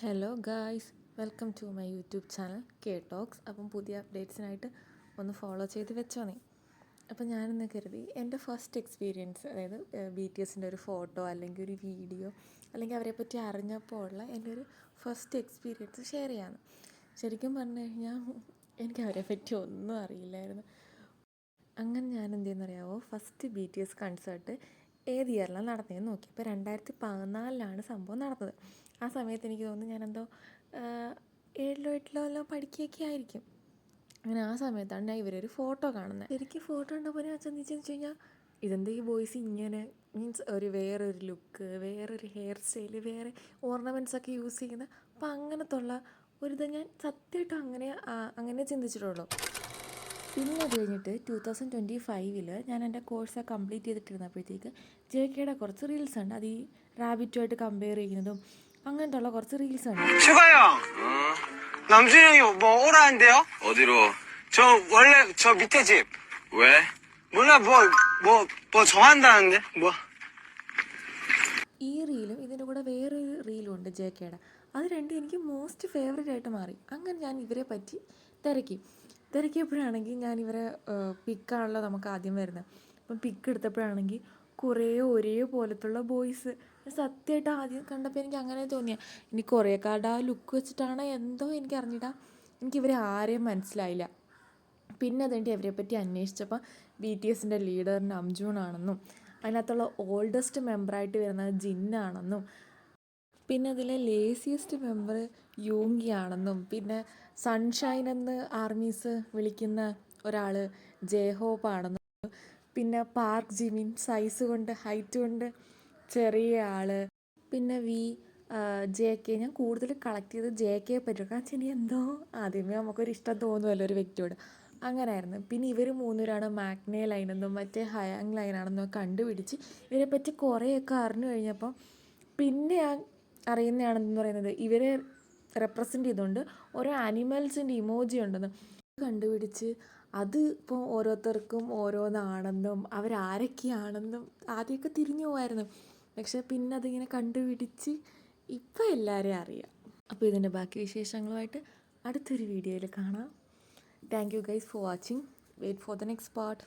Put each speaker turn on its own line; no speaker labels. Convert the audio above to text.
Hello guys, welcome to my YouTube channel K talks. അപ്പം പുതിയ അപ്ഡേറ്റ്സിനായിട്ട് ഒന്ന് ഫോളോ ചെയ്ത് വെച്ചോ നീ. അപ്പം ഞാനിന്ന് കരുതി എൻ്റെ ഫസ്റ്റ് എക്സ്പീരിയൻസ്, അതായത് ബി ടി എസിൻ്റെ ഒരു ഫോട്ടോ അല്ലെങ്കിൽ ഒരു വീഡിയോ അല്ലെങ്കിൽ അവരെ പറ്റി അറിഞ്ഞപ്പോൾ ഉള്ള എൻ്റെ ഒരു ഫസ്റ്റ് എക്സ്പീരിയൻസ് ഷെയർ ചെയ്യാമെന്ന്. ശരിക്കും പറഞ്ഞു കഴിഞ്ഞാൽ എനിക്ക് അവരെ പറ്റി ഒന്നും അറിയില്ലായിരുന്നു. അങ്ങനെ ഞാൻ എന്ത് ചെയ്യുന്നറിയാമോ, first B T S concert ഏത് ഇയറിലാണ് നടന്നതെന്ന് നോക്കി. ഇപ്പോൾ 2014 സംഭവം നടന്നത്. ആ സമയത്ത് എനിക്ക് തോന്നുന്നു ഞാനെന്തോ 7ലോ 8ലോ എല്ലാം പഠിക്കുകയൊക്കെ ആയിരിക്കും. അങ്ങനെ ആ സമയത്താണ് ഞാൻ ഇവരൊരു ഫോട്ടോ കാണുന്നത്. ശരിക്കും ഫോട്ടോ കണ്ടപ്പോൾ ഞാൻ ചിന്തിച്ചെന്ന് വെച്ച് കഴിഞ്ഞാൽ, ഇതെന്താ ഈ ബോയ്സ് ഇങ്ങനെ, മീൻസ് വേറൊരു ലുക്ക്, വേറൊരു ഹെയർ സ്റ്റൈല്, വേറെ ഓർണമെൻറ്റ്സൊക്കെ യൂസ് ചെയ്യുന്ന, അപ്പോൾ അങ്ങനത്തുള്ള ഒരിത് ഞാൻ സത്യമായിട്ടും അങ്ങനെ ചിന്തിച്ചിട്ടുള്ളൂ. പിന്നെ അത് കഴിഞ്ഞിട്ട് 2025 ഞാൻ എൻ്റെ കോഴ്സ് കംപ്ലീറ്റ് ചെയ്തിട്ടിരുന്നപ്പോഴത്തേക്ക് ജെ കെയുടെ കുറച്ച് റീൽസ് ഉണ്ട്. അത് ഈ റാബിറ്റുമായിട്ട് കമ്പയർ ചെയ്യുന്നതും അങ്ങനത്തെ ഉള്ള കുറച്ച് റീൽസ് ഉണ്ട്.
슈가요. 남준이 형이 뭐 오라는데요?
어디로?
저 원래 저 밑에 집.
왜?
몰라 뭐 정한다는데 뭐.
ഈ റീലും ഇതിൻ്റെ കൂടെ വേറൊരു റീലും ഉണ്ട് ജെ കെയുടെ. അത് രണ്ടും എനിക്ക് മോസ്റ്റ് ഫേവറേറ്റ് ആയിട്ട് മാറി. അങ്ങനെ ഞാൻ ഇവരെ പറ്റി തിരക്കിയപ്പോഴാണെങ്കിൽ ഞാൻ ഇവരെ പിക്കാണല്ലോ നമുക്ക് ആദ്യം വരുന്നത്. അപ്പം പിക്ക് എടുത്തപ്പോഴാണെങ്കിൽ കുറേ ഒരേപോലത്തുള്ള ബോയ്സ്. സത്യമായിട്ട് ആദ്യം കണ്ടപ്പോൾ എനിക്ക് അങ്ങനെ തോന്നിയാൽ, ഇനി കുറേക്കാരുടെ ആ ലുക്ക് വെച്ചിട്ടാണ് എന്തോ എനിക്ക് അറിഞ്ഞിട്ടാ, എനിക്കിവരെ ആരെയും മനസ്സിലായില്ല. പിന്നെ അതുകൊണ്ട് ഇവരെ പറ്റി അന്വേഷിച്ചപ്പോൾ ബി ടി എസിൻ്റെ ലീഡർ നംജൂൺ ആണെന്നും അതിനകത്തുള്ള ഓൾഡസ്റ്റ് മെമ്പറായിട്ട് വരുന്നത് ജിന്നാണെന്നും പിന്നെ അതിലെ ലേസിയസ്റ്റ് മെമ്പർ യൂങ്കി ആണെന്നും പിന്നെ സൺഷൈൻ എന്ന് ആർമീസ് വിളിക്കുന്ന ഒരാൾ ജേഹോപ്പ് ആണെന്നും പിന്നെ പാർക്ക് ജിമിൻ സൈസ് കൊണ്ട് ഹൈറ്റ് കൊണ്ട് ചെറിയ ആൾ പിന്നെ ജെ കെ. ഞാൻ കൂടുതൽ കളക്ട് ചെയ്ത് ജെ കെയെ പറ്റും. കാരണം വെച്ചാൽ എന്തോ ആദ്യമേ നമുക്കൊരു ഇഷ്ടം തോന്നുമല്ലോ ഒരു വ്യക്തിയോട്. അങ്ങനെയായിരുന്നു. പിന്നെ ഇവർ മൂന്നുപേരാണ് മാഗ്നെ ലൈനെന്നും മറ്റേ ഹയാങ് ലൈനാണെന്നും കണ്ടുപിടിച്ച് ഇവരെ പറ്റി കുറേയൊക്കെ അറിഞ്ഞു കഴിഞ്ഞപ്പം പിന്നെ ഞാൻ അറിയുന്നതാണെന്ന് പറയുന്നത് ഇവരെ റെപ്രസെൻ്റ് ചെയ്തുകൊണ്ട് ഓരോ ആനിമൽസിൻ്റെ ഇമോജി ഉണ്ടെന്ന് കണ്ടുപിടിച്ച് അത് ഇപ്പോൾ ഓരോരുത്തർക്കും ഓരോന്നാണെന്നും അവരാരൊക്കെയാണെന്നും ആദ്യമൊക്കെ തിരിഞ്ഞു പോകായിരുന്നു. പക്ഷെ പിന്നെ അതിങ്ങനെ കണ്ടുപിടിച്ച് ഇപ്പം എല്ലാവരെയും അറിയാം. അപ്പോൾ ഇതിൻ്റെ ബാക്കി വിശേഷങ്ങളുമായിട്ട് അടുത്തൊരു വീഡിയോയിൽ കാണാം. Thank you guys for watching. Wait for the next part.